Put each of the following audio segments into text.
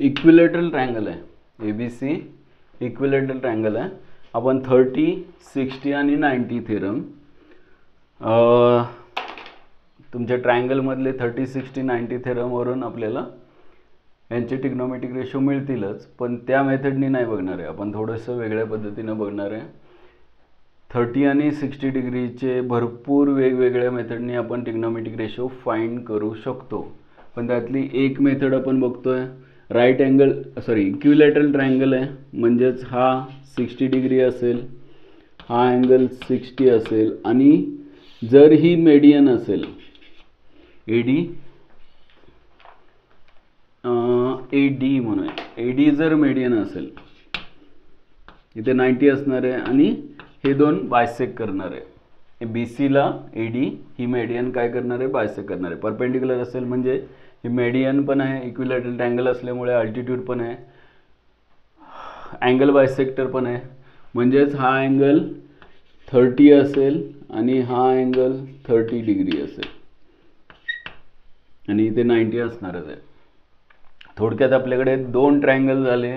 Equilateral triangle आहे, ABC equilateral triangle आहे. आपण 30, 60 आणि 90 थेरम तुमच्या ट्रायंगलमधले 30, 60, 90 थेरमवरून आपल्याला यांचे ट्रिग्नोमेट्रिक रेशो मिळतीलच, पण त्या मेथडनी नाही बघणार आहे आपण, थोडंसं वेगळ्या पद्धतीनं बघणार आहे. 30 आणि 60 डिग्रीचे भरपूर वेगवेगळ्या मेथडनी आपण ट्रिग्नोमेट्रिक रेशो फाइंड करू शकतो, पण त्यातली एक मेथड आपण बघतोय. राईट अँगल इक्विलॅटरल ट्रायंगल आहे, म्हणजेच हा 60 डिग्री असेल, हा अँगल 60 असेल, आणि जर ही मेडियन असेल AD म्हणूया, AD जर मेडियन असेल, इथे 90 असणार आहे आणि हे दोन बायसेक्ट करणार आहे. BCला AD ही मेडियन काय करणार आहे, बायसेक्ट करणार आहे. परपेंडिक्युलर असेल म्हणजे ही मेडियन पण आहे, इक्विलॅटरल ट्रायंगल असल्यामुळे अल्टिट्यूड पण आहे, अँगल बायसेक्टर पण आहे, म्हणजेच हा अँगल 30 असेल आणि हा अँगल 30 डिग्री असेल आणि इथे 90 असणारच आहे. थोडक्यात आपल्याकडे दोन ट्रायंगल झाले,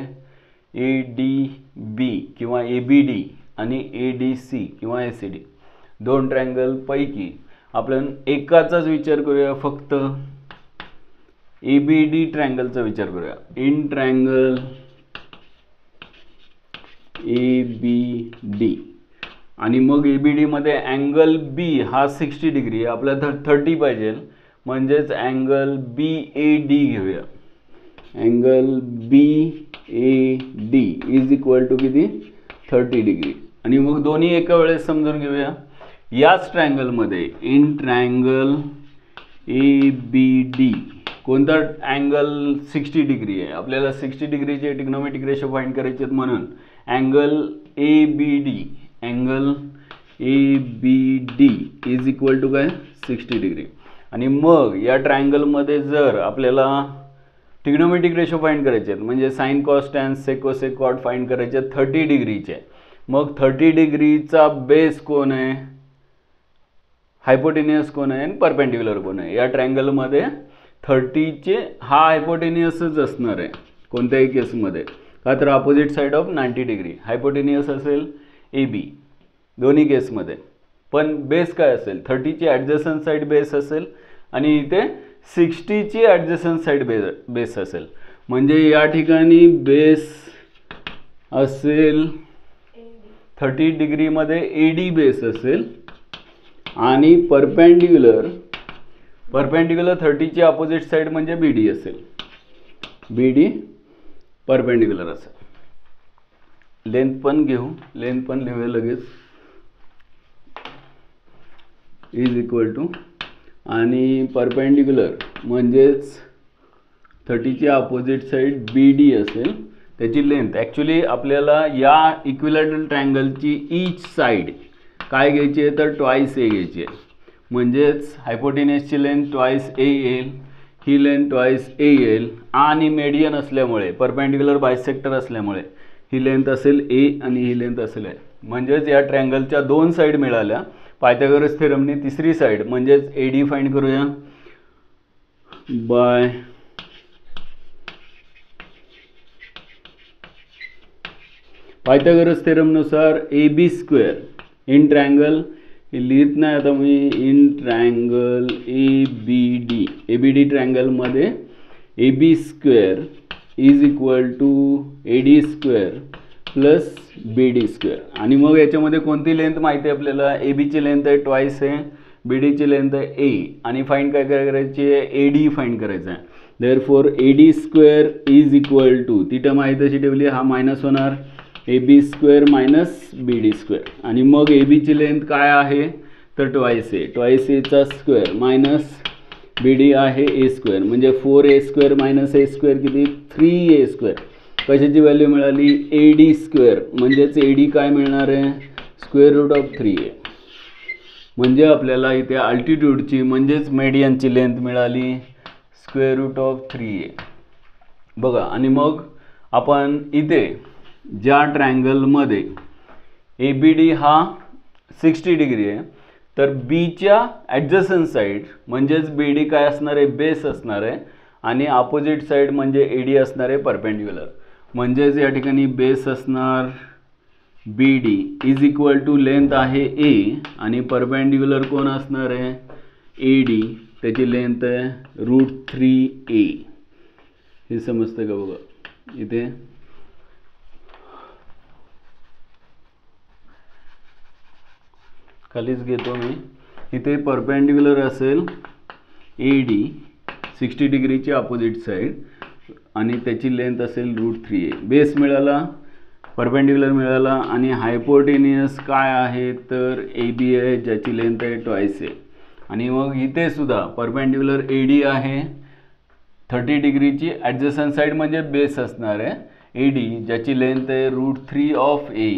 ADB किंवा ABD आणि ADC किंवा ACD. दोन ट्रायंगल पैकी आपण एकाचाच विचार करूया, फक्त ABD ट्रायंगलचा विचार करूया. इन ट्रायंगल ABD आणि मग ABD मध्ये अँगल B हा 60 डिग्री आहे, आपल्याला 30 पाहिजे, म्हणजेच अँगल BAD घेऊया. Angle BAD is equal to किती, 30 डिग्री. आणि मग दोन्ही एका वेळेस समजून घेऊया. याच ट्रायंगलमध्ये इन ट्रायंगल ABD कोणता अँगल 60 डिग्री आहे, आपल्याला 60 डिग्रीचे ट्रिग्नोमेट्रिक रेशो फाइंड करायचे आहेत, म्हणून angle ABD is equal to काय, 60 डिग्री. आणि मग या ट्रायंगलमध्ये जर आपल्याला ट्रिग्नोमेट्रिक रेशो फाइंड करायचे आहेत, म्हणजे sine cos tan sec cosec cot find करायचे आहेत 30 डिग्रीचे, मग 30 डिग्रीचा बेस कोण आहे, हायपोटेनियस कोण आहे आणि परपेंडिक्युलर कोण आहे. या ट्रायंगलमध्ये 30चे हा हायपोटेनियसच असणार आहे कोणत्याही केसमध्ये, का तर opposite side of 90 degree. Hypotenuse असेल AB दोन्ही केसमध्ये, पण बेस काय असेल, 30ची ॲडजसंट साइड बेस असेल आणि इथे 60ची ॲडजसंट साइड बेस असेल. म्हणजे या ठिकाणी बेस असेल 30 डिग्रीमध्ये AD बेस असेल आणि परपेंडिक्युलर 30ची अपोजिट साइड म्हणजे BD असेल, BD परपेंडिक्युलर असेल. लेंथ पण घेऊ, लेंथ पण लिहूया लगेच, इज इक्वल टू, आणि परपेंडिक्युलर म्हणजेच 30ची अपोजिट साइड BD असेल, त्याची लेंथ. ॲक्च्युली आपल्याला या इक्विलॅटरल ट्रायंगलची ईच साइड काय घ्यायची आहे, तर ट्वाइस A घ्यायची आहे, म्हणजेच हायपोटेनियसची लेंथ ट्वाइस A येईल, ही लेंथ ट्वाइस A येईल, आणि मेडियन असल्यामुळे परपेंडिक्युलर बायसेक्टर असल्यामुळे ही लेंथ असेल A आणि ही लेंथ असेल A. म्हणजेच या ट्रायंगलच्या दोन साइड मिळाल्या. पायथागोरस थेरमने तिसरी साइड म्हणजेच AD फाइंड करूया. बाय पायथागोरस थेरमनुसार AB स्क्वेअर इन ट्रायंगल, लिहित नाही आता मी, इन ट्रायंगल ABD ट्रायंगलमध्ये AB square is equal to AD square plus BD square. आणि मग याच्यामध्ये कोणती लेंथ माहिती आहे आपल्याला, ABची लेंथ आहे ट्वाइस आहे, BDची लेंथ आहे A, आणि फाइंड काय करायची आहे, AD फाइंड करायचं आहे. Therefore AD square is equal to, ती टर्म आहे तशी ठेवली, हा मायनस होणार, AB square minus BD square. आणि मग ABची लेंथ काय आहे, तर ट्वाइस Aचा स्क्वेअर मायनस BD आहे A स्क्वेअर, म्हणजे 4A square minus A square किती, 3A स्क्वेअर. कशाची व्हॅल्यू मिळाली, AD स्क्वेअर, म्हणजेच AD काय मिळणार आहे, स्क्वेअर रूट ऑफ 3A. म्हणजे आपल्याला इथे अल्टिट्यूडची म्हणजेच मेडियनची लेंथ मिळाली स्क्वेअर रूट ऑफ 3A. बघा, आणि मग आपण इथे ज्या ट्रायंगलमध्ये ABD हा 60 डिग्री आहे, तर Bच्या ॲडजसंट साइड म्हणजेच BD काय असणार आहे, बेस असणार आहे, आणि अपोजिट साईड म्हणजे एडी असणार आहे परपेंडिक्युलर. म्हणजेच या ठिकाणी बेस असणार BD is equal to length आहे A आणि परपेंडिक्युलर कोण असणार आहे AD, त्याची लेंथ आहे √3a. हे समजतं का बघा. इथे खालीच घेतो मी. इथे परपेंडिक्युलर असेल AD 60 डिग्रीची अपोजिट साईड आणि त्याची लेंथ असेल √3a. बेस मिळाला, परपेंडिक्युलर मिळाला आणि हायपोटेनियस काय आहे तर AB आहे ज्याची लेंथ आहे ट्वाइस आहे. आणि मग इथे सुद्धा परपेंडिक्युलर AD आहे 30 डिग्रीची, ॲडजसंट साईड म्हणजे बेस असणार आहे AD ज्याची लेंथ आहे √3a.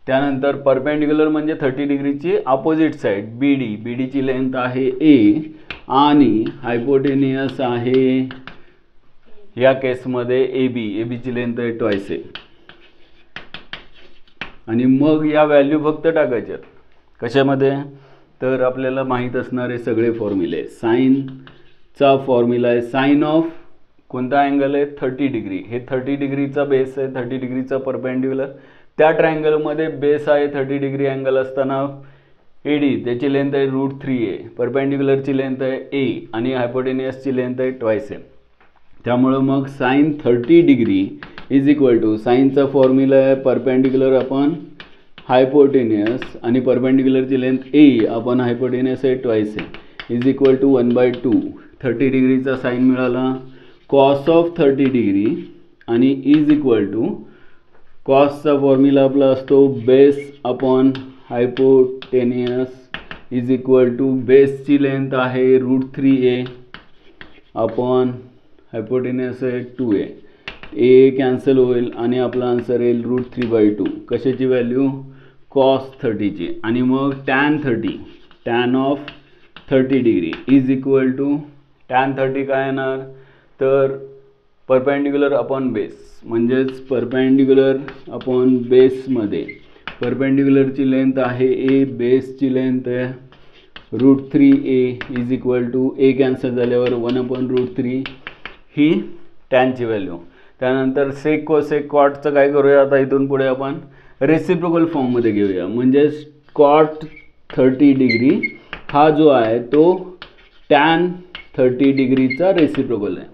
त्यानंतर परपेंडिक्युलर म्हणजे 30 डिग्रीची अपोजिट साईड BD ची लेंथ आहे A आणि हायपोटेनियस आहे या केसमध्ये AB ची लेंथ आहे ट्वाइस आहे. आणि मग या व्हॅल्यू फक्त टाकायच्यात कशामध्ये तर आपल्याला माहीत असणारे सगळे फॉर्म्युले. साईनचा फॉर्म्युला आहे साईन ऑफ कोणता अँगल आहे 30 डिग्री. हे 30 डिग्रीचा बेस आहे, 30 डिग्रीचा परपेंडिक्युलर. त्या ट्रायंगलमध्ये बेस आहे 30 डिग्री अँगल असताना AD त्याची लेंथ आहे √3a, परपेंडिक्युलरची लेंथ आहे A आणि हायपोटेनियसची लेंथ आहे ट्वाइस आहे. त्यामुळं मग sine 30 degree is equal to साईनचा फॉर्म्युला आहे परपेंडिक्युलर अपॉन हायपोटेनियस आणि परपेंडिक्युलरची लेंथ A अपॉन हायपोटेनियस आहे ट्वाइस आहे इज इक्वल टू 1/2. 30 डिग्रीचा साईन मिळाला कॉस ऑफ 30 डिग्री आणि इज इक्वल टू कॉसचा फॉर्म्युला आपला असतो base upon hypotenuse is equal to बेसची लेंथ आहे √3a अपॉन हायपोटेनियस आहे 2a. A कॅन्सल होईल आणि आपला आन्सर येईल √3/2. कशाची व्हॅल्यू कॉस 30ची. आणि मग tan of 30 degree is equal to tan 30 काय येणार तर परपेंडिक्युलर अपॉन बेस, म्हणजेच परपेंडिक्युलर अपॉन बेसमध्ये परपेंडिक्युलरची लेंथ आहे A, बेसची लेंथ आहे √3a is equal to A cancel झाल्यावर 1/√3 ही टॅनची व्हॅल्यू. त्यानंतर सेक कोसेक कॉटचं काय करूया आता इथून पुढे आपण रेसिप्रोकल फॉर्ममध्ये घेऊया. म्हणजेच कॉट 30 डिग्री हा जो आहे तो टॅन 30 डिग्रीचा रेसिप्रोकल आहे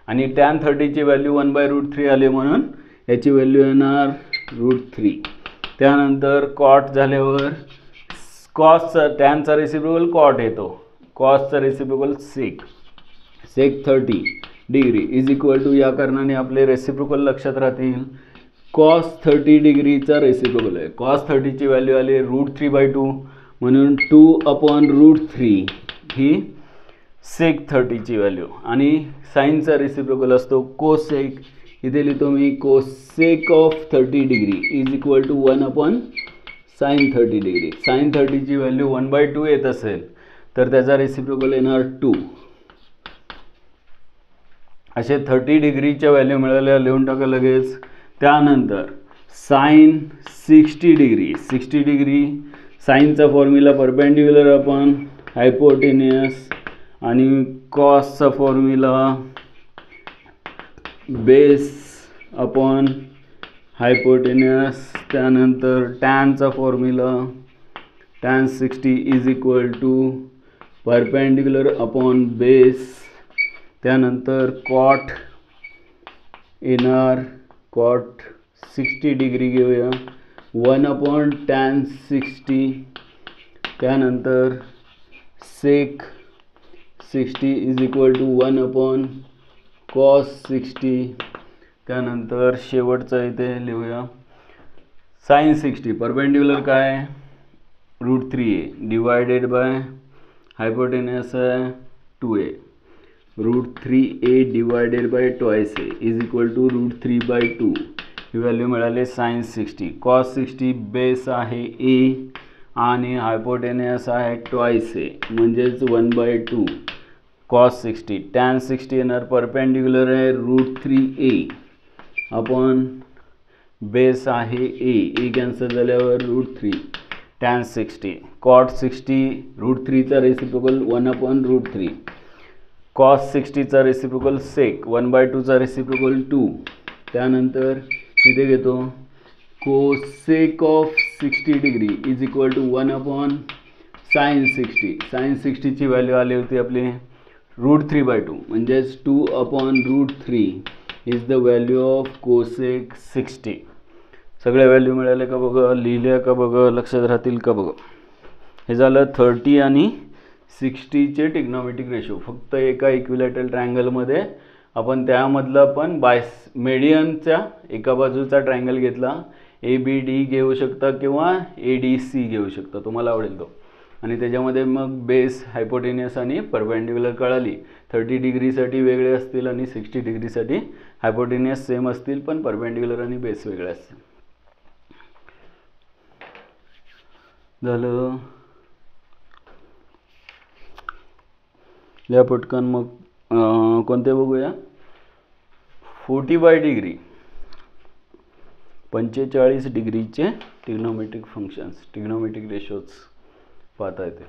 आणि टॅन 30ची व्हॅल्यू 1/√3 आली म्हणून याची व्हॅल्यू येणार √3. त्यानंतर कॉट झाल्यावर कॉसचा टॅनचा रेसिप्रोकल कॉट येतो, कॉसचा reciprocal sec 30 degree is equal to या कारणाने आपले रेसिप्रोकल लक्षात राहतील. कॉस 30 डिग्रीचा रेसिप्रोकल आहे. कॉस 30ची व्हॅल्यू आली √3/2 म्हणून 2/√3 ही सेक 30ची व्हॅल्यू. आणि साईनचा रेसिप्रोकल असतो कोसेक. इथे लिहितो मी cosec of 30 degree is equal to 1/साईन 30 डिग्री. साईन 30ची व्हॅल्यू 1/2 येत असेल तर त्याचा रेसिप्रोकल येणार 2. असे 30 डिग्रीच्या व्हॅल्यू मिळाल्या लिहून टाका लगेच. त्यानंतर साईन 60 डिग्री साईनचा फॉर्म्युला परपेंडिक्युलर अपॉन हायपोटेनियस आणि कॉसचा फॉर्म्युला बेस अपॉन हायपोटेनियस. त्यानंतर टॅनचा formula tan 60 is equal to perpendicular upon base. त्यानंतर कॉट येणार कॉट 60 डिग्री घेऊया 1/tan 60. त्यानंतर सेक 60 इज इक्वल टू 1/cos 60. त्यानंतर शेवटचा इथे लिहूया साईन 60 परपेंडिक्युलर काय √3a डिवायडेड बाय हायपोटेनियस आहे 2a √3a divided by twice a is equal to √3/2. ही व्हॅल्यू मिळाली साईन 60. कॉस 60 बेस आहे a आणि हायपोटेनियस आहे ट्वाइस a म्हणजेच 1/2 कॉस 60. टॅन 60 येणार परपेंडिक्युलर आहे √3a अपॉन बेस आहे a कॅन्सल झाल्यावर √3 टॅन 60. कॉट 60 √3चा रेसिप्रोकल 1/√3. कॉस 60चा रेसिप्रोकल सेक 1/2चा रेसिप्रोकल 2. त्यानंतर इथे घेतो cosec of 60 degree is equal to 1 sine 60. Sine 60ची व्हॅल्यू आली होती आपली √3/2 म्हणजेच 2/√3 is the value of cosec 60. सगळ्या व्हॅल्यू मिळाल्या का बघा, लिहिल्या का बघा, लक्षात राहतील का बघा. हे झालं 30 आणि 60चे ट्रिग्नोमेट्रिक रेशो. फक्त एका इक्विलॅटरल ट्रायंगलमध्ये आपण त्यामधला पण मेडियनच्या एका बाजूचा ट्रायंगल घेतला, ABD घेऊ शकता किंवा ADC घेऊ शकता, तुम्हाला आवडेल तो. आणि त्याच्यामध्ये मग बेस, हायपोटेनियस आणि परपेंडिक्युलर कळाली. 30 डिग्रीसाठी वेगळे असतील आणि 60 डिग्रीसाठी हायपोटेनियस सेम असतील पण परपेंडिक्युलर आणि बेस वेगळे असतील. झालं. या पटकन मग कोणते बघूया. 45 डिग्रीचे ट्रिग्नोमेट्रिक फंक्शन्स, ट्रिग्नोमेट्रिक रेशोज पाहता येते.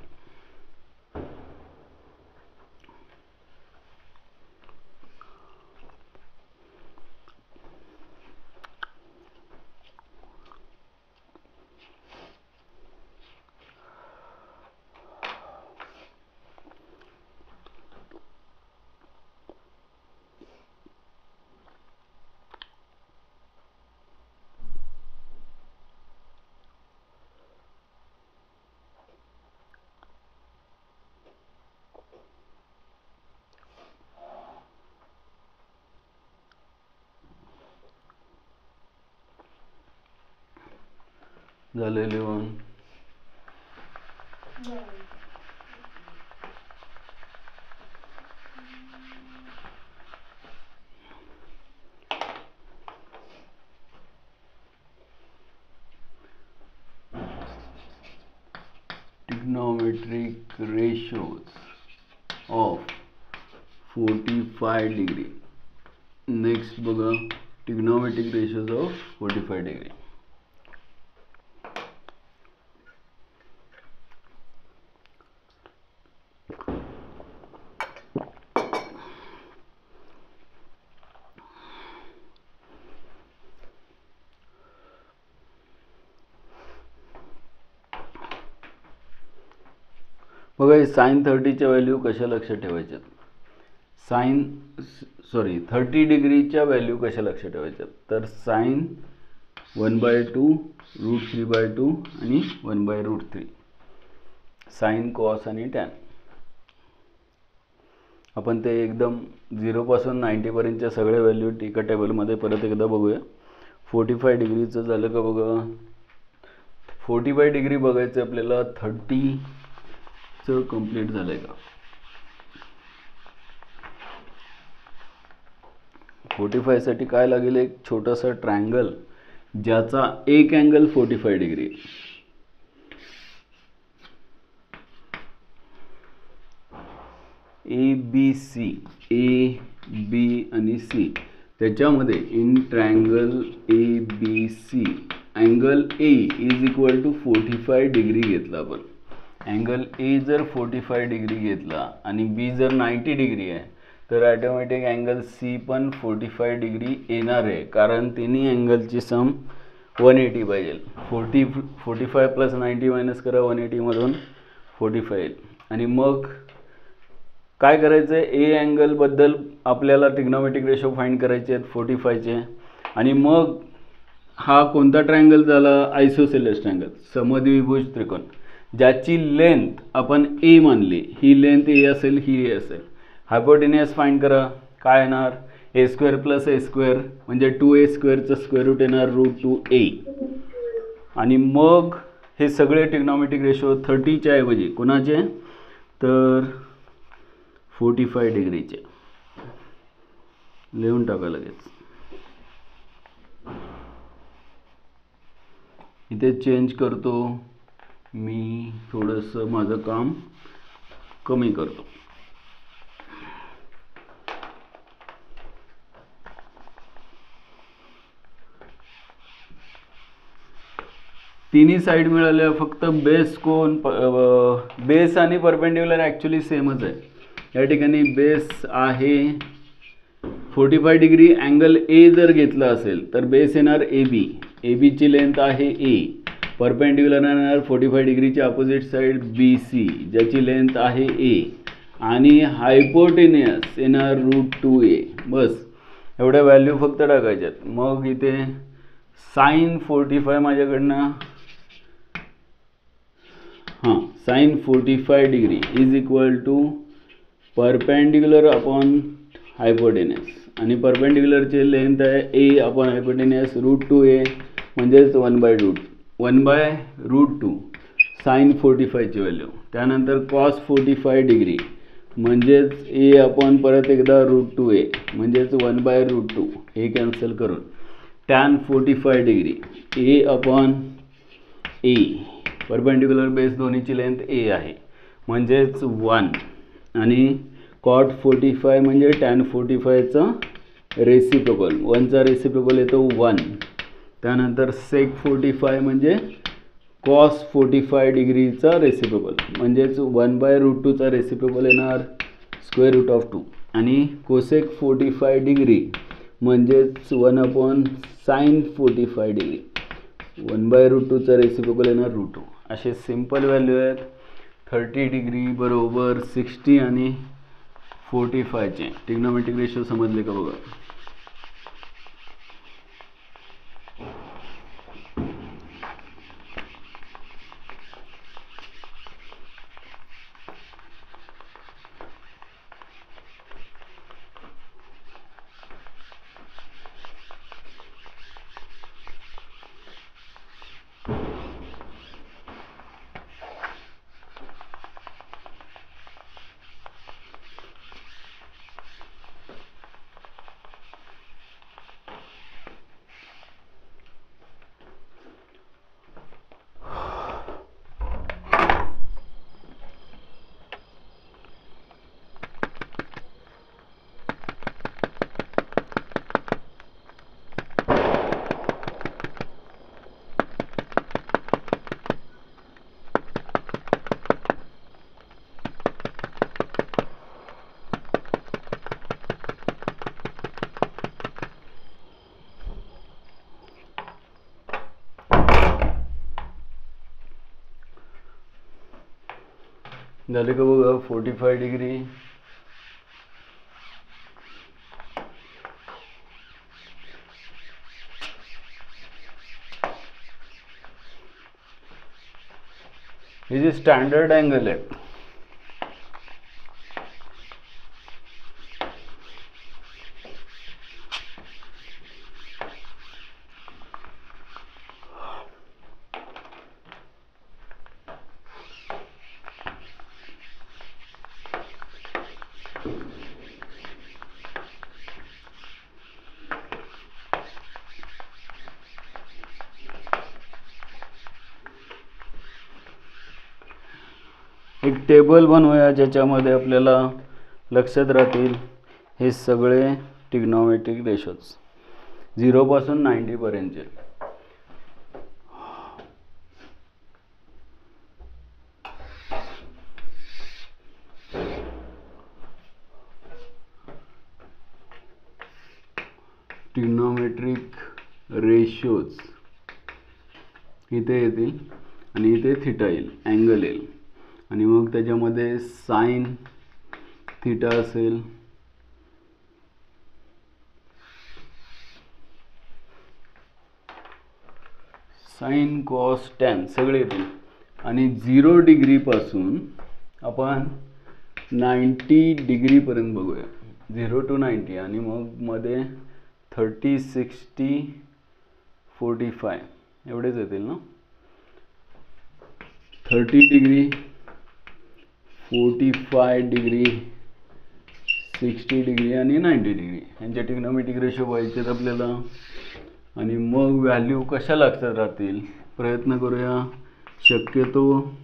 झाले लिहून. Trigonometric ratios of 45 degree. Next बघा ट्रिग्नोमेट्रिक रेशोज ऑफ 45 डिग्री. बघा साइन 30च्या व्हॅल्यू कशा लक्षात ठेवायच्यात. 30 डिग्रीच्या व्हॅल्यू कशा लक्षात ठेवायच्यात. तर साइन 1/2 √3/2 आणि 1/√3. साइन, कॉस आणि टॅन. आपण ते एकदम 0 पासून 90 पर्यंतच्या सगळ्या व्हॅल्यू एका टेबलमध्ये परत एकदा बघूया. 45 डिग्रीचं झालं का बघा. 45 डिग्री बघायचं आपल्याला. 30चं कंप्लीट झालंय का. 45 साठी काय लागेल. एक छोटासा ट्रायंगल ज्याचा एक angle 45 degree. ABC, A, B आणि C. त्याच्यामध्ये in triangle ABC angle A is equal to 45 degree घेतला आपण. अँगल A जर 45 डिग्री घेतला आणि B जर 90 डिग्री आहे तर ऑटोमॅटिक अँगल C पण 45 डिग्री येणार आहे, कारण तिन्ही अँगलची सम 180 पाहिजे. 45 प्लस 90 मायनस करा 180 मधून 45 येईल. आणि मग काय करायचं आहे. ए अँगलबद्दल आपल्याला ट्रिग्नोमेट्रिक रेशो फाइंड करायचे आहेत 45चे. आणि मग हा कोणता ट्रायंगल झाला. आयसोसेलेस ट्रायंगल, समद्विभुज त्रिकोण, ज्याची लेंथ आपण ए मानली. ही लेंथ ए असेल, ही ए असेल. हायपोटेनियस फाइंड करा. काय येणार. a² + a² म्हणजे 2a² स्क्वेअर रूट येणार √2a. आणि मग हे सगळे ट्रिग्नोमेट्रिक रेशो 30च्या ऐवजी कोणाचे तर 45 डिग्रीचे लिहून टाका लगेच. इथे चेंज करतो मी, थोडंसं माझं काम कमी करतो. तिन्ही साईड मिळाल्या. फक्त बेस कोण, बेस आणि परपेंडिक्युलर ॲक्च्युली सेमच आहे. या ठिकाणी बेस आहे 45 डिग्री अँगल ए जर घेतला असेल तर बेस येणार ए बी, ए बीची लेंथ आहे ए, परपेंडिक्युलर येणार 45 डिग्रीची अपोजिट साईड बी सी ज्याची लेंथ आहे ए, आणि हायपोटेनियस येणार √2a. बस एवढ्या व्हॅल्यू फक्त टाकायच्यात. मग इथे sin 45 माझ्याकडनं sin 45 degree is equal to perpendicular upon hypotenuse, आणि परपेंडिक्युलरची लेंथ आहे ए अपॉन हायपोटेनियस √2a म्हणजेच 1/√2 sin 45 ची व्हॅल्यू. त्यानंतर cos 45 डिग्री म्हणजेच ए अपॉन परत एकदा √2a म्हणजेच 1/√2, हे कॅन्सल करून tan 45 डिग्री ए अपॉन ए, परपेंडिक्युलर बेस दोन्हीची लेंथ ए आहे म्हणजेच 1, आणि cot 45 म्हणजे tan 45चा रेसिप्रोकल, 1चा रेसिप्रोकल येतो 1. त्यानंतर sec 45 म्हणजे cos 45 डिग्रीचा रेसिप्रोकल म्हणजेच 1/√2चा रेसिप्रोकल येणार √2, आणि cosec 45 डिग्री म्हणजेच 1/sin 45 डिग्री 1/√2चा रेसिप्रोकल येणार √2. असे सिंपल व्हॅल्यू आहेत. 30 डिग्री बरोबर 60 आणि 45चे ट्रिग्नोमेट्रिक रेशो समजले का बघा. झाले का बघा. 45 डिग्री हे जे स्टँडर्ड अँगल आहे एक टेबल बनवूया ज्याच्यामध्ये आपल्याला लक्षात राहतील हे सगळे ट्रिग्नोमेट्रिक रेशोज 0 पासून 90 पर्यंतचे. ट्रिग्नोमेट्रिक रेशोज इथे येतील आणि इथे थिटा येईल, अँगल येईल, आणि मग त्याच्यामध्ये साइन थिटा असेल, साइन कॉस टॅन सगळे येतील. आणि 0 डिग्रीपासून आपण 90 डिग्रीपर्यंत बघूया, 0 to 90, आणि मग मध्ये 30, 60, 45 एवढेच येतील ना. 30 डिग्री, 45 डिग्री, 60 डिग्री आणि 90 डिग्री यांचे ट्रिग्नोमेट्रिक रेशो पाहिजेत आपल्याला. आणि मग व्हॅल्यू कशा लक्षात राहतील प्रयत्न करूया. शक्यतो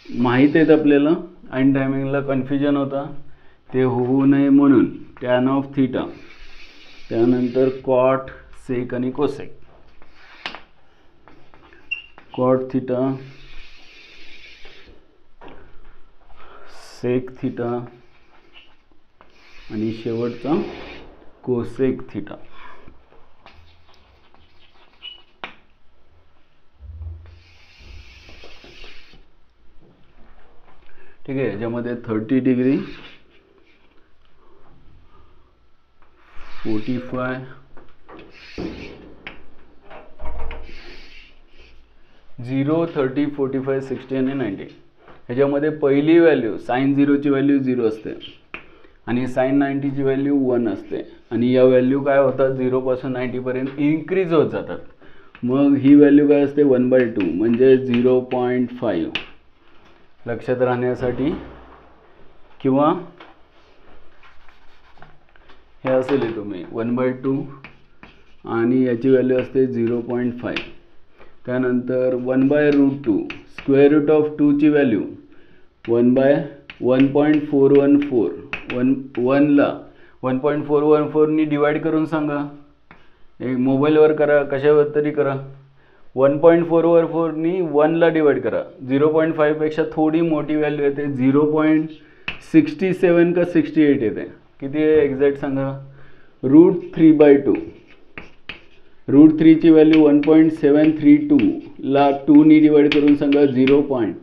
माहीत आहेत आपल्याला, ऐन टायमिंगला कन्फ्युजन होता ते होऊ नये म्हणून टॅन ऑफ थिटा, त्यानंतर कॉट, सेक आणि cosec. Cot theta, sec theta, आणि शेवटचा कोसेक थिटा. ठीक आहे. याच्यामध्ये 30 डिग्री, 45, 0, 30, 45, 60 आणि 90. ह्याच्यामध्ये पहिली व्हॅल्यू साइन 0ची व्हॅल्यू 0 असते आणि साइन 90ची व्हॅल्यू 1 असते आणि या व्हॅल्यू काय होतात 0 पासून 90 पर्यंत इन्क्रीज होत जातात. मग ही व्हॅल्यू काय असते 1/2 म्हणजे 0.5. लक्षात राहण्यासाठी किंवा हे असे लिहितो मी 1/2 आणि याची व्हॅल्यू असते 0.5. त्यानंतर 1/√2 स्क्वेअर रूट ऑफ 2 ची व्हॅल्यू 1/1.414. 1ला 1.414 नी डिवाइड करून सांगा. एक मोबाईलवर करा, कशावर तरी करा. 1.414 नी 1ला डिवाइड करा. 0.5 पेक्षा थोडी मोठी व्हॅल्यू येते. 0.67 का 68 येते. किती आहे एक्झॅक्ट सांगा. √3/2. √3 ची व्हॅल्यू 1.732 ला 2 नी डिवाइड करून सांगा 0.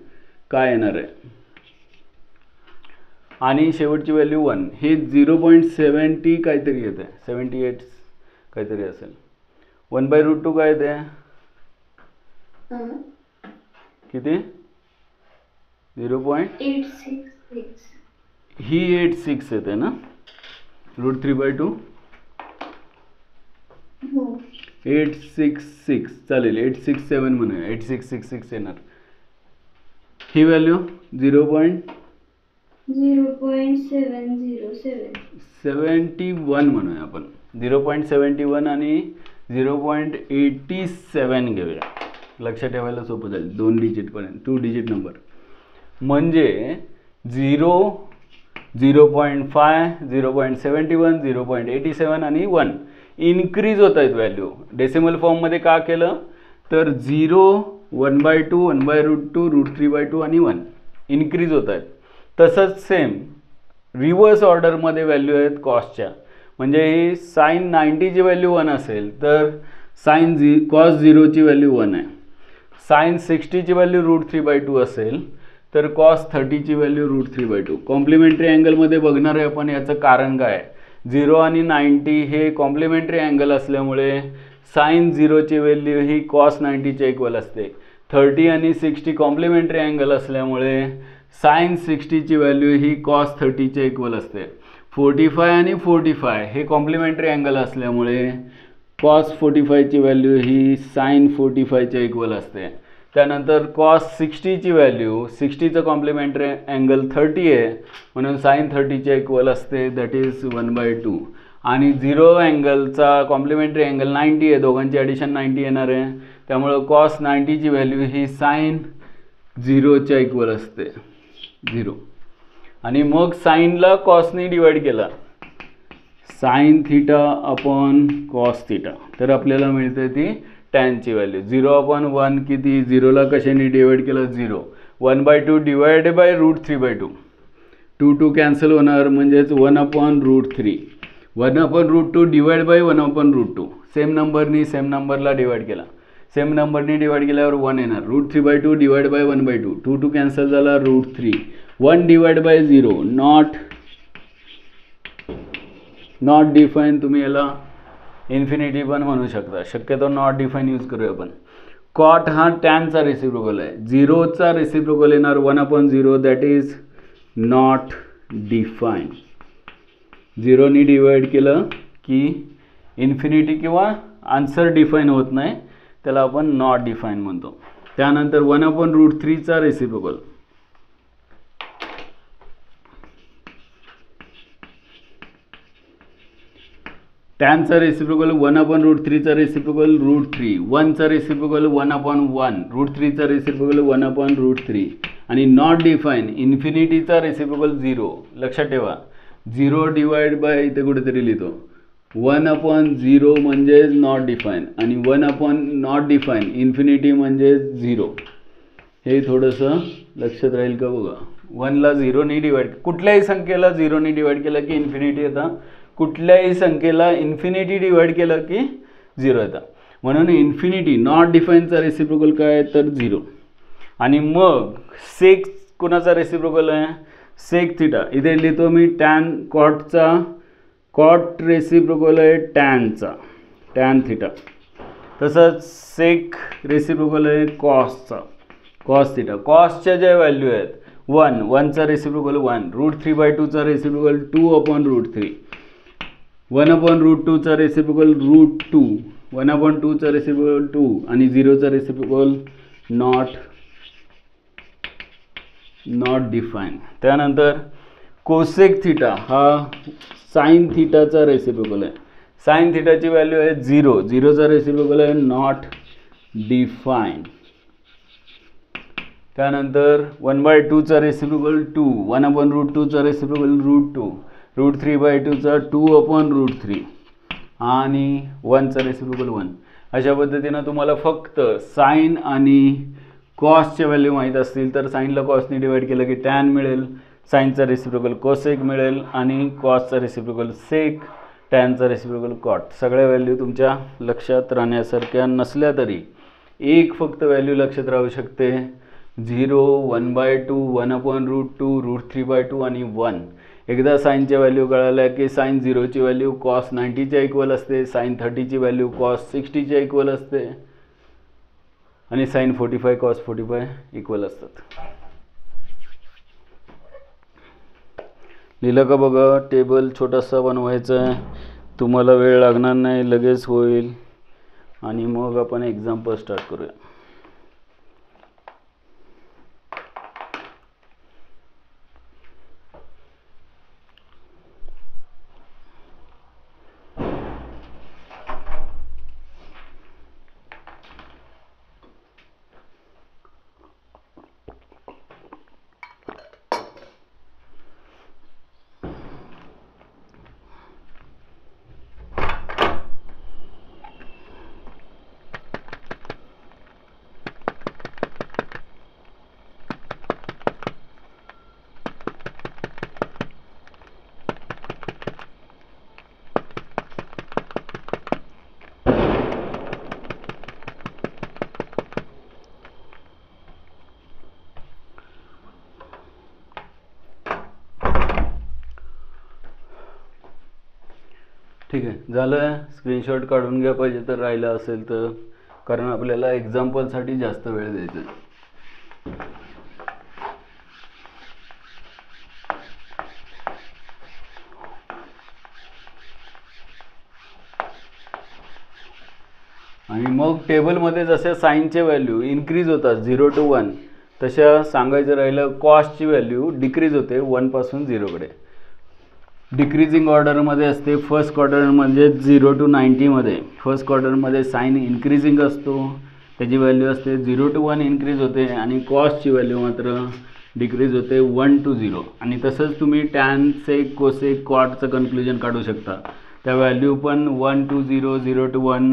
काय येणार आहे. आणि शेवटची व्हॅल्यू 1. हे 0.70 काहीतरी येते. 78 काहीतरी असेल. 1/√2 काय येते किती 0.866. ही 86 येते ना. √3/2 866 चालेल. 867 म्हणूया. 8666 येणार. ही व्हॅल्यू 0.707 म्हणूया आपण. 0.71 आणि 0.87 घेऊया. लक्षात ठेवायला सोपं जाईल. 2 डिजिट पर्यंत 2 डिजिट नंबर म्हणजे 0, 0.5, 0.71, 0.87 आणि 1 इन्क्रीज होत आहेत व्हॅल्यू. डेसिमल फॉर्ममध्ये का केलं तर 0, 1/2, 1/√2, √3/2 आणि 1 इन्क्रीज होत आहेत. तसंच सेम रिव्हर्स ऑर्डरमध्ये व्हॅल्यू आहेत कॉसच्या. म्हणजे ही साइन 90ची व्हॅल्यू 1 असेल तर कॉस 0ची व्हॅल्यू 1 आहे. साइन 60ची व्हॅल्यू √3/2 असेल तर कॉस 30ची व्हॅल्यू √3/2. कॉम्प्लिमेंटरी अँगलमध्ये बघणार आहे आपण. याचं कारण काय आहे. 0 आणि 90 हे कॉम्प्लिमेंटरी अँगल असल्यामुळे साइन 0ची व्हॅल्यू ही कॉस 90च्या इक्वल असते. 30 आणि 60 कॉम्प्लिमेंटरी अँगल असल्यामुळे साइन 60ची व्हॅल्यू ही कॉस 30च्या इक्वल असते. 45 आणि 45 हे कॉम्प्लिमेंटरी अँगल असल्यामुळे कॉस 45ची व्हॅल्यू ही साइन 45च्या इक्वल असते. त्यानंतर कॉस 60ची व्हॅल्यू 60चं कॉम्प्लिमेंटरी अँगल 30 आहे म्हणून साइन 30च्या इक्वल असते. That is 1/2. आणि 0 अँगलचा कॉम्प्लिमेंटरी अँगल 90 आहे. दोघांची ॲडिशन 90 येणार आहे. त्यामुळं कॉस 90ची व्हॅल्यू ही साइन 0च्या इक्वल असते. 0. आणि मग साइनला कॉसने डिवाइड केला. Sine theta upon cos theta तर आपल्याला मिळते ती टॅनची व्हॅल्यू. 0/1 किती. 0ला कशाने डिवाइड केलं 0. 1/2 डिवाइड बाय √3/2. 2 कॅन्सल होणार म्हणजेच 1/√3. 1/√2 डिवाइड बाय 1/√2. सेम नंबरनी सेम नंबरला डिवाइड केला. सेम नंबरनी डिवाइड केल्यावर 1 येणार. √3/2 डिवाइड बाय 1/2. 2 कॅन्सल झाला √3. 1 डिवाइड बाय 0 नॉट डिफाईन. तुम्ही याला इन्फिनिटी पण म्हणू शकता. शक्यतो नॉट डिफाईन यूज करूया आपण. कॉट हा टॅनचा रेसिप्रोकल आहे. 0चा रेसिप्रोकल येणार 1/0. That is not define. 0नी डिवाइड केलं की इन्फिनिटी किंवा आन्सर डिफाईन होत नाही. त्याला आपण नॉट डिफाईन म्हणतो. त्यानंतर 1/√3चा रेसिप्रोकल. टॅनचा रेसिप्रोकल 1/√3चा रेसिप्रोकल √3. 1चा रेसिप्रोकल 1/1. √3चा रेसिप्रोकल 1/√3. आणि नॉट डिफाईन इन्फिनिटीचा रेसिप्रोकल 0. लक्षात ठेवा 0 डिवाइड बाय इथे कुठेतरी लिहितो 1/0 म्हणजे नॉट डिफाईन आणि 1/नॉट डिफाईन इन्फिनिटी म्हणजे 0. हे थोडंसं लक्षात राहील का बघा. 1ला 0ने डिवाइड, कुठल्याही संख्येला 0ने डिवाइड केलं की इन्फिनिटी येतं, कुठल्याही संख्येला इन्फिनिटी डिवाइड केलं की 0 येतं. म्हणून इन्फिनिटी नॉट डिफाईनचा रेसिप्रोकल काय आहे तर 0. आणि मग सेक कोणाचा रेसिप्रोकल आहे, सेक थिटा. इथे लिहितो मी टॅन कॉटचा, कॉट रेसिप्रोकल आहे टॅनचा, टॅन थिटा. तसंच सेक रेसिप्रोकल आहे कॉसचा, कॉस थिटा. कॉसच्या ज्या व्हॅल्यू आहेत 1, 1चा रेसिप्रोकल 1, √3/2चा रेसिप्रोकल 2/√3, 1/√2चा रेसिप्रोकल √2, 1/2चा रेसिप्रोकल 2 आणि 0चा रेसिप्रोकल नॉट डिफाईन. त्यानंतर कोसेक थिटा हा साइन थिटाचा रेसिप्रोकल आहे. साइन थिटाची व्हॅल्यू आहे 0, 0चा रेसिप्रोकल आहे नॉट डिफाईन. त्यानंतर 1/2चा रेसिप्रोकल 2, 1/√2चा रेसिप्रोकल √2, √3/2चा 2/√3 आणि 1चा रेसिप्रोकल 1. अशा पद्धतीनं तुम्हाला फक्त साइन आणि कॉसच्या व्हॅल्यू माहीत असतील तर साइनला कॉसने डिवाइड केलं की टॅन मिळेल, साइनचा रेसिप्रोकल कोसेक मिळेल आणि कॉसचा रेसिप्रोकल सेक, टॅनचा रेसिप्रोकल कॉट. सगळ्या व्हॅल्यू तुमच्या लक्षात राहण्यासारख्या नसल्या तरी एक फक्त व्हॅल्यू लक्षात राहू शकते, 0, 1/2, 1/√2, √3/2 आणि 1. एकदा साइनच्या व्हॅल्यू कळाल्या की साइन 0ची व्हॅल्यू कॉस 90च्या इक्वल असते, साइन 30ची व्हॅल्यू कॉस 60च्या इक्वल असते आणि साइन 45 कॉस 45 इक्वल असतात. लिहिलं का बघा. टेबल छोटासा बनवायचा आहे, तुम्हाला वेळ लागणार नाही, लगेच होईल. आणि मग आपण एक्झाम्पल स्टार्ट करूया. ठीक आहे, झालं. स्क्रीनशॉट काढून घ्या पाहिजे तर, राहिलं असेल तर, कारण आपल्याला एक्झाम्पलसाठी जास्त वेळ द्यायचा. आणि मग टेबलमध्ये जसे साइनचे व्हॅल्यू इन्क्रीज होतात 0 to 1, तशा सांगायचं राहिलं कॉसची व्हॅल्यू डिक्रीज होते 1 पासून 0कडे. डिक्रीजिंग ऑर्डरमध्ये असते. फर्स्ट क्वार्टर म्हणजे 0 to 90 मध्ये फर्स्ट क्वार्टरमध्ये साइन इन्क्रीजिंग असतो, त्याची व्हॅल्यू असते 0 to 1 इन्क्रीज होते. आणि कॉसची व्हॅल्यू मात्र डिक्रीज होते 1 to 0. आणि तसंच तुम्ही टॅन सेक कोसेक कॉटचं कन्क्लुजन काढू शकता. त्या व्हॅल्यू पण 1 to 0, 0 to 1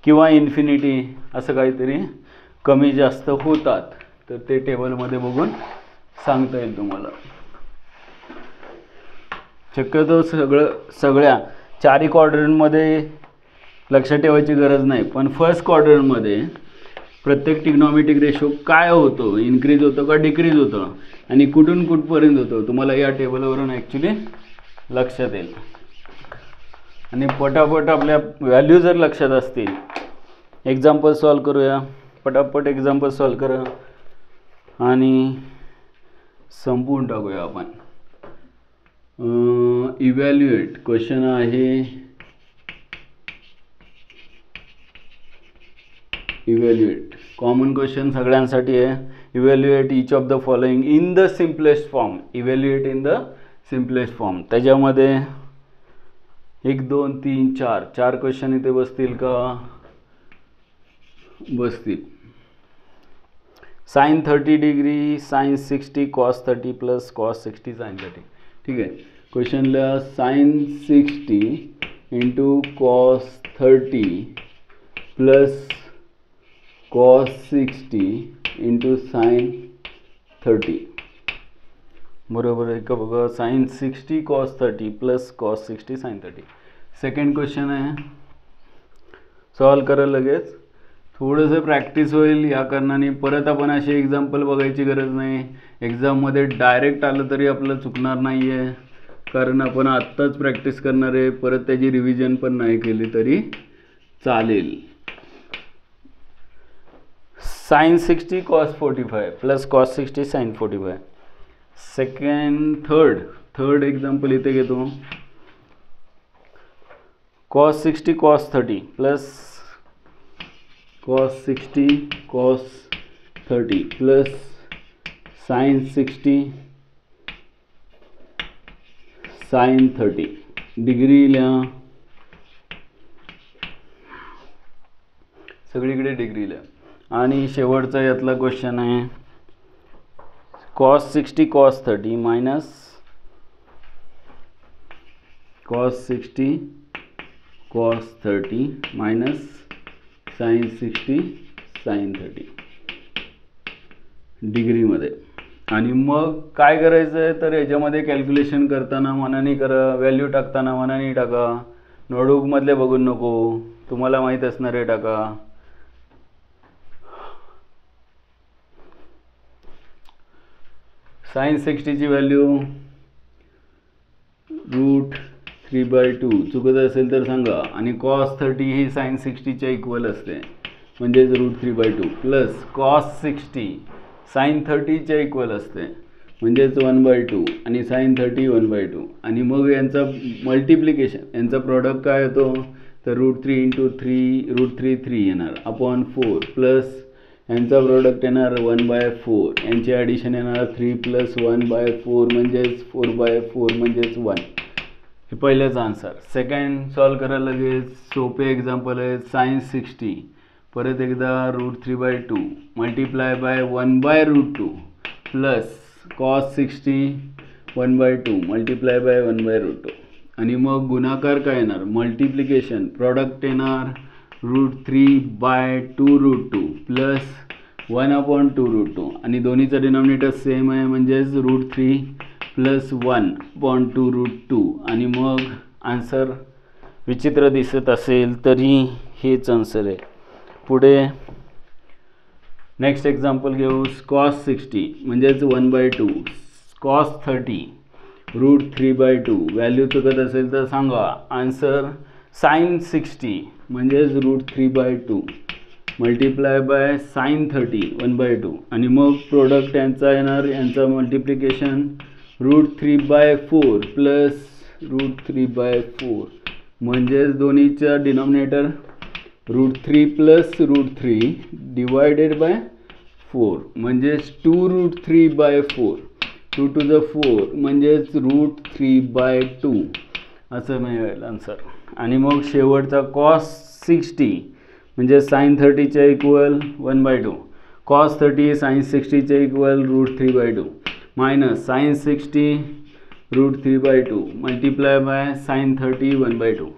किंवा इन्फिनिटी असं काहीतरी कमी जास्त होतात. तर ते टेबलमध्ये बघून सांगता येईल तुम्हाला. शक्यतो सगळ्या चारही क्वाड्रंटमध्ये लक्षात ठेवायची गरज नाही, पण फर्स्ट क्वाड्रंटमध्ये प्रत्येक ट्रिग्नॉमेट्रिक रेशो काय होतो, इन्क्रीज होतं का डिक्रीज होतं आणि कुठून कुठपर्यंत होतं, तुम्हाला या टेबलवरून ॲक्च्युली लक्षात येईल. आणि पटापट आपल्या व्हॅल्यू जर लक्षात असतील, एक्झाम्पल सॉल्व करूया. पटापट एक्झाम्पल सॉल्व करा आणि संपवून टाकूया आपण. इव्हॅल्युएट क्वेश्चन आहे, इव्हॅल्युएट कॉमन क्वेश्चन सगळ्यांसाठी आहे. Evaluate each of the following in the simplest form. Evaluate in the simplest form. त्याच्यामध्ये 1 2 3 4 क्वेश्चन इथे बसतील का? बसतील. Sine 30 degree, sine 60, cos 30 plus cos 60 sine 30. ठीक आहे. क्वेश्चनला sine 60 into cos 30 plus cos 60 into sine 30. बरोबर आहे का बघा. Sine 60 cos 30 plus cos 60 sine 30. Second question आहे, सॉल्व करा लगेच. थोडंसं प्रॅक्टिस होईल या कारणाने. परत आपण असे एक्झाम्पल बघायची गरज नाही. एक्झाममध्ये डायरेक्ट आलं तरी आपलं चुकणार नाही आहे, कारण आपण आत्ताच प्रॅक्टिस करणार आहे. परत त्याची रिव्हिजन पण नाही केली तरी चालेल. Sine 60 cos 45 plus cos 60 sine 45. Third example इथे घेतो. Cos 60 cos 30 plus cos 60 cos 30 plus sine 60 sine 30. Degree लिहा, सगळीकडे डिग्री लिहा. आणि शेवटचा यातला क्वेश्चन आहे, cos 60 cos 30 minus cos 60 cos 30 minus sine 60 sine 30 डिग्रीमध्ये. आणि मग काय करायचं आहे तर याच्यामध्ये कॅल्क्युलेशन करताना मनाने करा, व्हॅल्यू टाकताना मनाने टाका, नोटबुकमधले बघून नको, तुम्हाला माहीत असणारे टाका. साइन 60 ची व्हॅल्यू √3/2, चुकत असेल तर सांगा. आणि कॉस 30 ही साइन 60 च्या इक्वल असते, म्हणजेच √3/2 प्लस कॉस 60 साइन 30 च्या इक्वल असते, म्हणजेच 1/2 आणि साइन 30 1/2. आणि मग यांचा मल्टिप्लिकेशन, यांचा प्रॉडक्ट काय येतो तर √3 × 3 √3 येणार अपॉन 4 प्लस यांचा प्रॉडक्ट येणार 1/4. यांची ॲडिशन येणार 3 + 1/4 म्हणजेच 4/4 म्हणजेच 1. हे पहिलेच आन्सर. सेकंड सॉल्व करायला लगेच सोपे एक्झाम्पल आहे. साइन 60 परत एकदा √3/2 multiply by 1/√2 plus cos 60 1/2 multiply by 1/√2. आणि मग गुणाकार काय येणार, मल्टिप्लिकेशन प्रॉडक्ट येणार √3/2√2 प्लस 1/2√2. आणि दोन्हीचं डिनॉमिनेटर सेम आहे, म्हणजेच √3 प्लस 1/2√2. आणि मग आन्सर विचित्र दिसत असेल तरी हेच आन्सर आहे. पुढे नेक्स्ट एक्झाम्पल घेऊ. कॉस 60 म्हणजेच 1/2 कॉस 30 √3/2. व्हॅल्यू चुकत असेल तर सांगा. आन्सर साइन 60 म्हणजेच √3/2 मल्टिप्लाय बाय साइन 30 1/2. आणि मग प्रोडक्ट यांचा येणार, यांचा मल्टिप्लिकेशन √3/4 प्लस √3/4 म्हणजेच दोन्हीचा डिनॉमिनेटर √3 प्लस √3 डिवायडेड बाय 4 म्हणजेच 2√3/4 2 to the 4 म्हणजेच √3/2 असं मिळेल आन्सर. आणि मग शेवटचा कॉस 60 म्हणजे साइन 30 च्या इक्वल 1/2 कॉस 30 साइन 60 च्या equal √3/2 minus sine 60 √3/2 multiply by sine 30 1/2.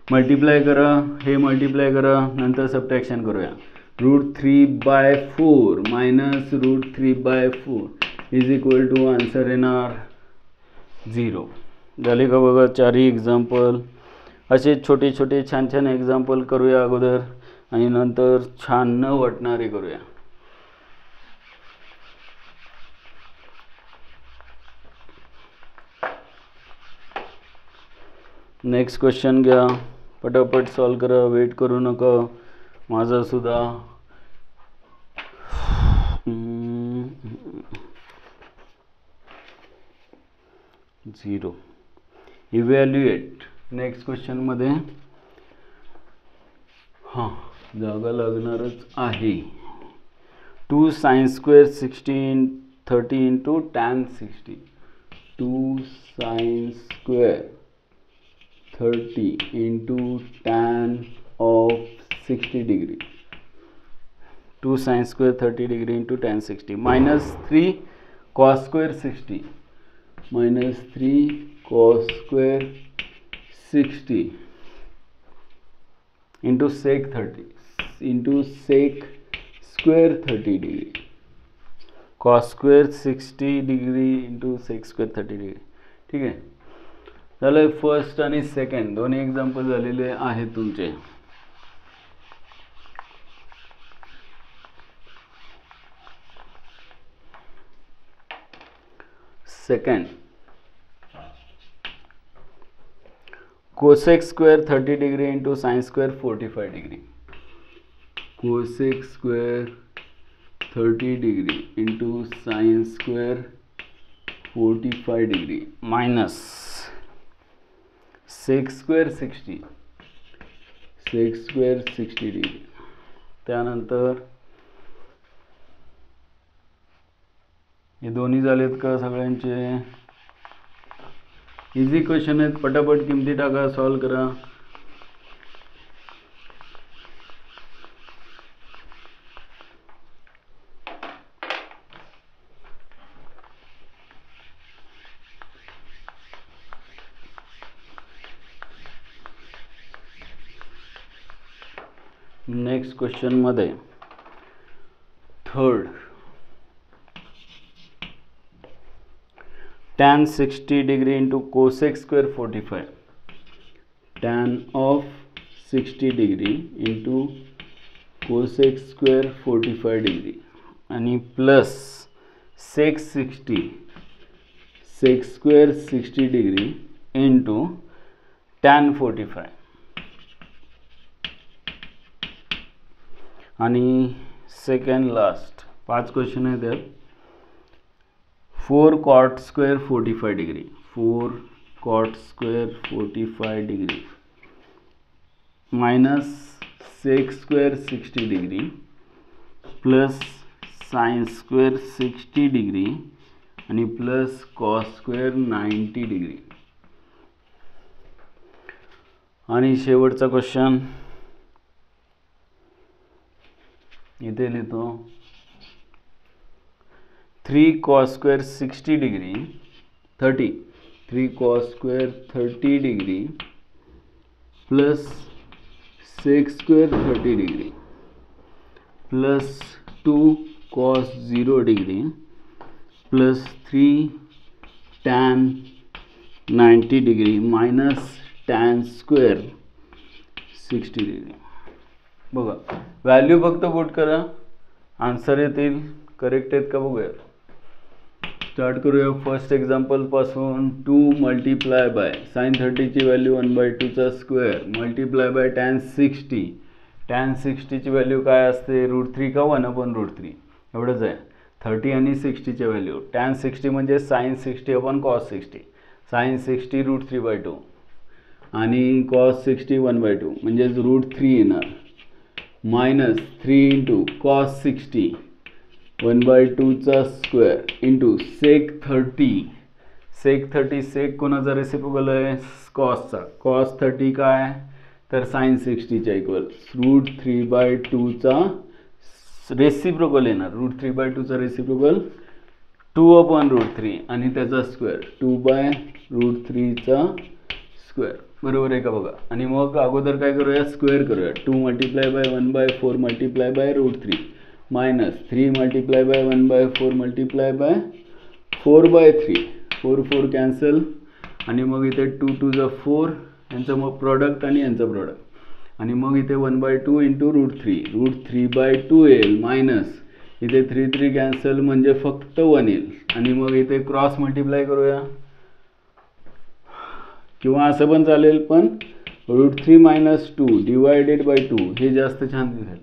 Multiply करा, हे मल्टिप्लाय करा, नंतर सबट्रॅक्शन करूया. √3/4 minus √3/4 is equal to answer येणार 0. झाले का बघा चारही एक्झाम्पल. असे छोटे छोटे छान छान एक्झाम्पल करूया अगोदर आणि नंतर छान न वाटणारे करूया. नेक्स्ट क्वेश्चन घ्या, पटापट सॉल्व करा, वेट करू नका. माझा सुद्धा 0. इव्हॅल्युएट. नेक्स्ट क्वेश्चनमध्ये जागा लागणारच आहे. 2 sin² 60 30 × tan 60. 2 sin² 30 × tan of 60 degree. 2 sin² 30 degree × tan 60 minus 3 cos² 60 minus 3 cos² 60 into sec 30 into sec² 30 degree. Cos square 60 degree into sec square 30 degree. ठीक आहे, झालं. फर्स्ट आणि सेकंड दोन्ही एक्झाम्पल झालेले आहेत तुमचे. Second, cosec square 30 degree into sine square 45 degree. Cosec square 30 degree into sine square 45 degree minus sec square 60 degree. त्यानंतर हे दोन्ही झालेत का सगळ्यांचे? इझी क्वेश्चन आहेत, पटापट किमती टाका, सॉल्व करा. नेक्स्ट क्वेश्चन मध्ये third, tan 60 degree into cosec square 45. tan of 60 degree into cosec square 45 degree आणि plus sec square 60 degree into tan 45. आणि सेकंड लास्ट 5 क्वेश्चन आहेत त्यात. 4 cot square 45 degree. 4 cot square 45 degree minus sec square 60 degree plus sine square 60 degree आणि plus cos square 90 degree. आणि शेवटचा question इथे लिहितो. 3 cos square 60 degree 30. 3 cos square 30 degree plus sec square 30 degree plus 2 cos 0 degree plus 3 tan 90 degree minus tan square 60 degree. बघा, value फक्त put करा, answer येतील. Correct आहेत का बघूया. स्टार्ट करूया फर्स्ट एक्झाम्पल पासून. 2 मल्टिप्लाय बाय साइन 30 ची व्हॅल्यू 1/2 चा square multiply by tan 60. tan 60 ची व्हॅल्यू काय असते? √3 का 1/√3 एवढंच आहे. 30 आणि 60 च्या व्हॅल्यू. tan 60 म्हणजे साइन 60/cos 60. साइन 60 √3/2 आणि cos 60 1/2 म्हणजे √3 येणार मायनस 3 इंटू cos 60 1/2 चा स्क्वेअर इंटू सेक 30. सेक कोणाचा रेसिप्रोकल आहे? कॉसचा. cos 30 काय? तर साइन 60 च्या इक्वल √3/2 चा रेसिप्रोकल येणार. √3/2 चा रेसिप्रोकल 2/√3 आणि त्याचा स्क्वेअर 2/√3 चा स्क्वेअर. बरोबर आहे का बघा. आणि मग अगोदर काय करूया? स्क्वेअर करूया. 2 multiply by 1/4 multiply by √3 minus 3 multiply bye 1/4 multiply by 4/3. 4 cancel आणि मग इथे 2 2 जा 4 यांचं मग प्रॉडक्ट आणि यांचं प्रॉडक्ट आणि मग इथे 1/2 इंटू √3/2 येईल मायनस इथे 3 3 कॅन्सल म्हणजे फक्त 1 येईल आणि मग इथे क्रॉस मल्टिप्लाय करूया किंवा असं पण चालेल, पण √3 - 2 डिवायडेड बाय 2 हे जास्त छान दिसेल.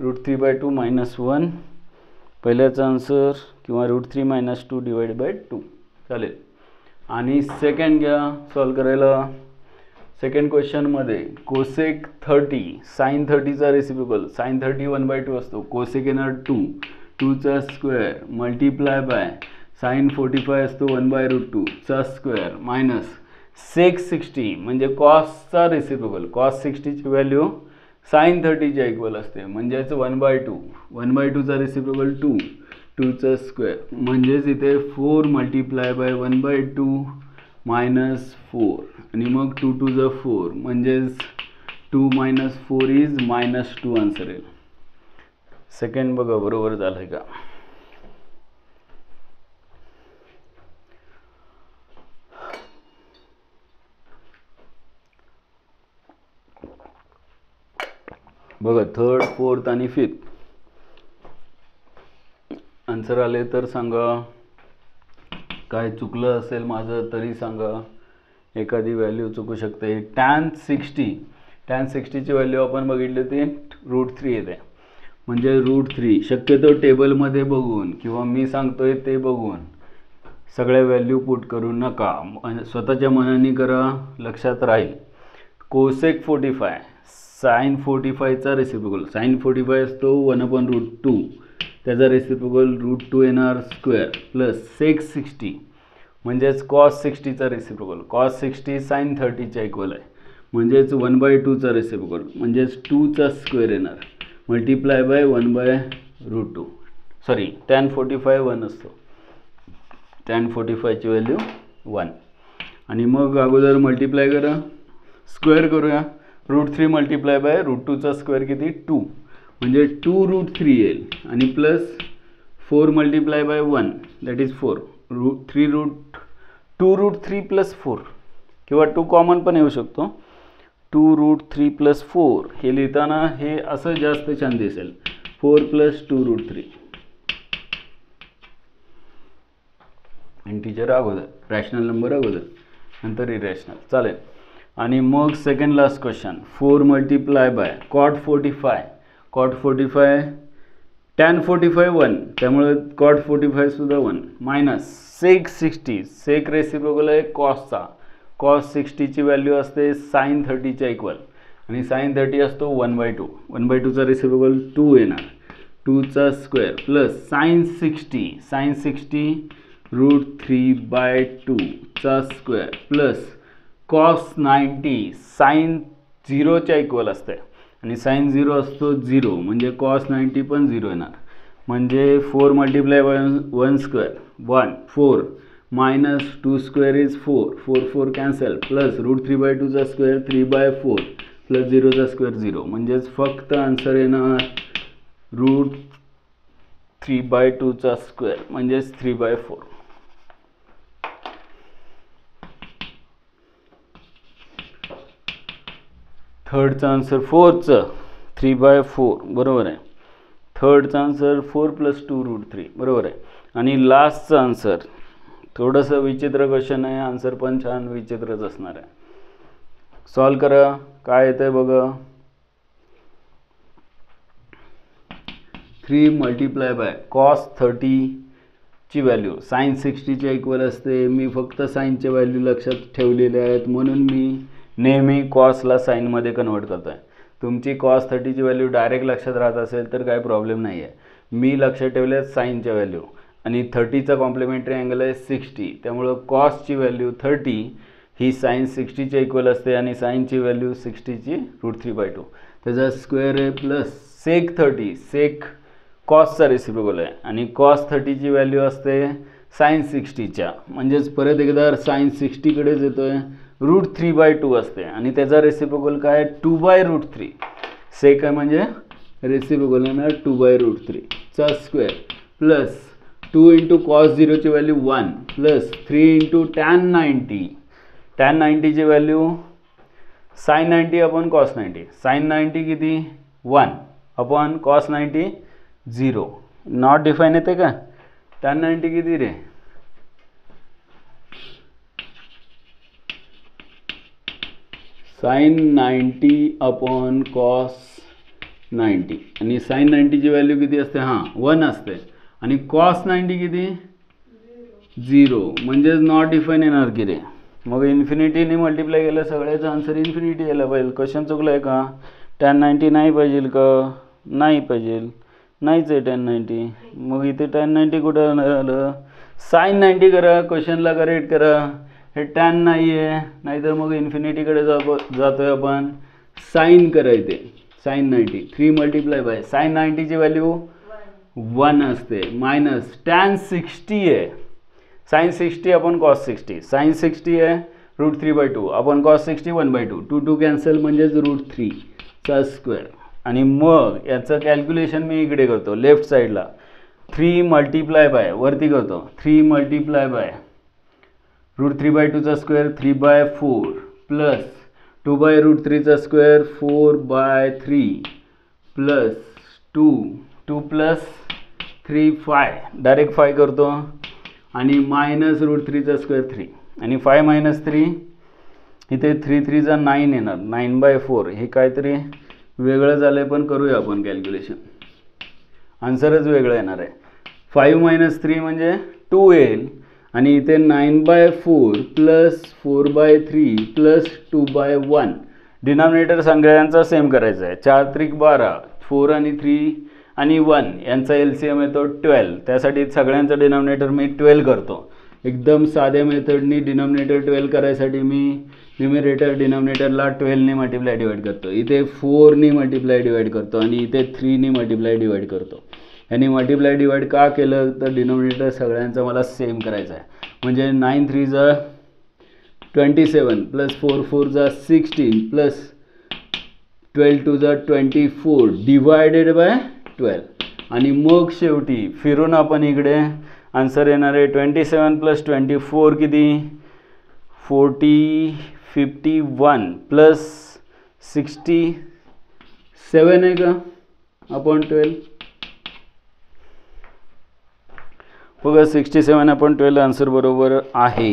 √3/2 -1 पहिल्याचा आन्सर किंवा √3 - 2 डिवाइड बाय 2 चालेल. आणि सेकंड घ्या सॉल्व करायला. सेकंड क्वेश्चनमध्ये कोसेक 30 साइन 30 चा रेसिप्रोकल. साइन 30 1/2 असतो. कोसेक येणार 2 चा स्क्वेअर मल्टिप्लाय बाय साइन 45 असतो 1/√2 चा स्क्वेअर मायनस सेक 60 म्हणजे कॉसचा रेसिप्रोकल. cos 60 ची व्हॅल्यू साइन 30 च्या इक्वल असते म्हणजेच 1/2 चा रेसिप्रोकल 2 चा स्क्वेअर म्हणजेच इथे 4 मल्टिप्लाय बाय 1/2 मायनस 4 आणि मग 2 2 जा 4 म्हणजेच 2 - 4 इज -2 आन्सर येईल. सेकंड बघा बरोबर झालं का. बघा 3rd 4th आणि 5th आन्सर आले तर सांगा, काय चुकलं असेल माझं तरी सांगा, एखादी व्हॅल्यू चुकू शकते. tan 60ची व्हॅल्यू आपण बघितली होती √3 येते, म्हणजे √3. शक्यतो टेबलमध्ये बघून किंवा मी सांगतोय ते बघून सगळ्या व्हॅल्यू पुट करू नका, स्वतःच्या मनाने करा, लक्षात राहील. कोसेक 45 साइन 45चा रेसिप्रोकल, साइन 45 असतो 1/√2, त्याचा रेसिप्रोकल √2 येणार स्क्वेअर, प्लस सेक 60 म्हणजेच कॉस 60चा रेसिप्रोकल, कॉस 60 साइन 30च्या इक्वल आहे, म्हणजेच 1/2चा रेसिप्रोकल, म्हणजेच 2चा स्क्वेअर येणार, मल्टिप्लाय बाय 1/√2. सॉरी tan 45 1 असतो, tan 45ची व्हॅल्यू 1. आणि मग अगोदर मल्टिप्लाय करा, स्क्वेअर करूया. √3 मल्टिप्लाय बाय √2चा स्क्वेअर किती 2, म्हणजे 2√3 येईल, आणि plus 4 multiply by 1 that is 4, 2√3 plus 4 किंवा 2 कॉमन पण येऊ शकतो, 2√3 प्लस 4 हे लिहिताना हे असं जास्त छान दिसेल, 4 प्लस 2√3. इंटिजर अगोदर, रॅशनल नंबर अगोदर, नंतर इरॅशनल, चालेल. आणि मग second last question, 4 multiply by cot 45, cot 45 tan 45 1, त्यामुळे कॉट 45 सुद्धा 1, मायनस सेक 60, सेक रेसिप्रोकल आहे कॉसचा, कॉस 60ची व्हॅल्यू असते साइन 30च्या इक्वल, आणि साइन 30 असतो 1/2, 1/2चा रेसिप्रोकल 2 येणार, 2चा स्क्वेअर, प्लस साइन 60, साइन 60 √3/2चा स्क्वेअर, प्लस कॉस 90 साइन 0च्या इक्वल असते, आणि साइन 0 असतो 0, म्हणजे कॉस 90 पण 0 येणार, म्हणजे 4 multiply by 1 square 1 4 minus 2 square is 4, 4 4 cancel, plus √3/2चा स्क्वेअर 3/4 प्लस 0चा स्क्वेअर 0, म्हणजेच फक्त आन्सर येणार √3/2चा स्क्वेअर, म्हणजेच 3/4. थर्डचा आन्सर 4चं 3/4 बरोबर आहे. थर्डचा आन्सर 4 + 2√3 बरोबर आहे. आणि लास्टचा आन्सर थोडंसं विचित्र क्वेश्चन आहे, आन्सर पण छान विचित्रच असणार आहे. सॉल्व करा, काय येतं आहे बघा. 3 मल्टिप्लाय बाय कॉस 30ची व्हॅल्यू साइन 60च्या इक्वल असते. मी फक्त साइनच्या व्हॅल्यू लक्षात ठेवलेल्या आहेत म्हणून मी नेहमी कॉसला साइनमध्ये कन्वर्ट करतो आहे. तुमची कॉस 30ची व्हॅल्यू डायरेक्ट लक्षात राहत असेल तर काही प्रॉब्लेम नाही आहे. मी लक्षात ठेवले आहेत साइनच्या व्हॅल्यू, आणि 30चा कॉम्प्लिमेंटरी अँगल आहे 60, त्यामुळं कॉसची व्हॅल्यू 30 ही साइन 60च्या इक्वल असते, आणि साइनची व्हॅल्यू 60ची √3/2 त्याचा स्क्वेअर आहे, प्लस सेक 30 सेक कॉसचा रेसिप्रोकल आहे, आणि कॉस 30ची व्हॅल्यू असते साइन 60च्या, म्हणजेच परत एकदा साइन 60कडेच येतो आहे, √3/2 असते, आणि त्याचा रेसिप्रोकल काय 2/√3. सेक आहे म्हणजे रेसिप्रोकल येणार 2/√3 चा स्क्वेअर, प्लस 2 × cos 0ची व्हॅल्यू 1, प्लस 3 × tan 90, tan 90ची value sine 90 upon cos 90, sine 90 किती 1 अपॉन cos 90 0. नॉट डिफाईन येते का. tan 90 किती रे, साइन 90 अपॉन cos 90, आणि साइन 90ची व्हॅल्यू किती असते 1 असते, आणि cos 90 किती 0, म्हणजेच नॉट डिफाईन येणार की रे. मग इन्फिनिटीने मल्टिप्लाय केलं सगळ्याचा आन्सर इन्फिनिटी यायला पाहिजे. क्वेश्चन चुकलं आहे का. tan 90 नाही पाहिजे का, नाही पाहिजे, नाहीच आहे tan 90. मग इथे tan 90 कुठं आलं, साइन 90 करा, क्वेश्चनला करेक्ट करा. हे tan नाही आहे, नाहीतर मग इन्फिनिटीकडे जातोय आपण, साइन करायचे साइन 90. 3 मल्टिप्लाय बाय साइन 90ची व्हॅल्यू 1 असते, मायनस tan 60 आहे, साइन 60 अपॉन cos 60, साइन 60 आहे √3/2 अपॉन cos 60 1/2, 2 2 कॅन्सल, म्हणजेच √3 चा स्क्वेअर. आणि मग याचं कॅल्क्युलेशन मी इकडे करतो लेफ्ट साईडला. 3 मल्टिप्लाय बाय वरती करतो, 3 मल्टिप्लाय बाय √3/2 चा स्क्वेअर 3/4, प्लस 2/√3 चा स्क्वेअर 4/3, प्लस 2 प्लस 3 5 डायरेक्ट 5 करतो आणि मायनस √3चा स्क्वेअर 3 आणि 5 मायनस 3 इथे 3 3 9 येणार 9/4 हे काहीतरी वेगळं झालं पण करूया आपण कॅल्क्युलेशन आन्सरच वेगळं येणार आहे 5 मायनस 3 म्हणजे 2 येईल आणि इथे 9/4 प्लस 4/3 प्लस 2/1 डिनॉमिनेटर सगळ्यांचा सेम करायचा आहे 4 त्रिक 12 4 आणि 3 आणि 1 यांचा LCM येतो 12 त्यासाठी सगळ्यांचा डिनॉमिनेटर मी 12 करतो एकदम साध्या मेथडनी डिनॉमिनेटर 12 करायसाठी मी न्यूमरेटर डिनॉमिनेटरला 12ने मल्टिप्लाय डिवाइड करतो इथे 4ने मल्टिप्लाय डिवाइड करतो आणि इथे 3ने मल्टिप्लाय डिवाइड करतो आणि मल्टिप्लाय डिवाइड का केलं तर डिनॉमिनेटर सगळ्यांचा मला सेम करायचा आहे म्हणजे 9 3 27 प्लस 4 4 16 प्लस 12 2 24 डिवायडेड बाय 12 आणि मग शेवटी फिरून आपण इकडे आन्सर येणार आहे 27 प्लस 24 किती 40 51 प्लस 67 आहे का अपॉन 12 बघा 67/12 आन्सर बरोबर आहे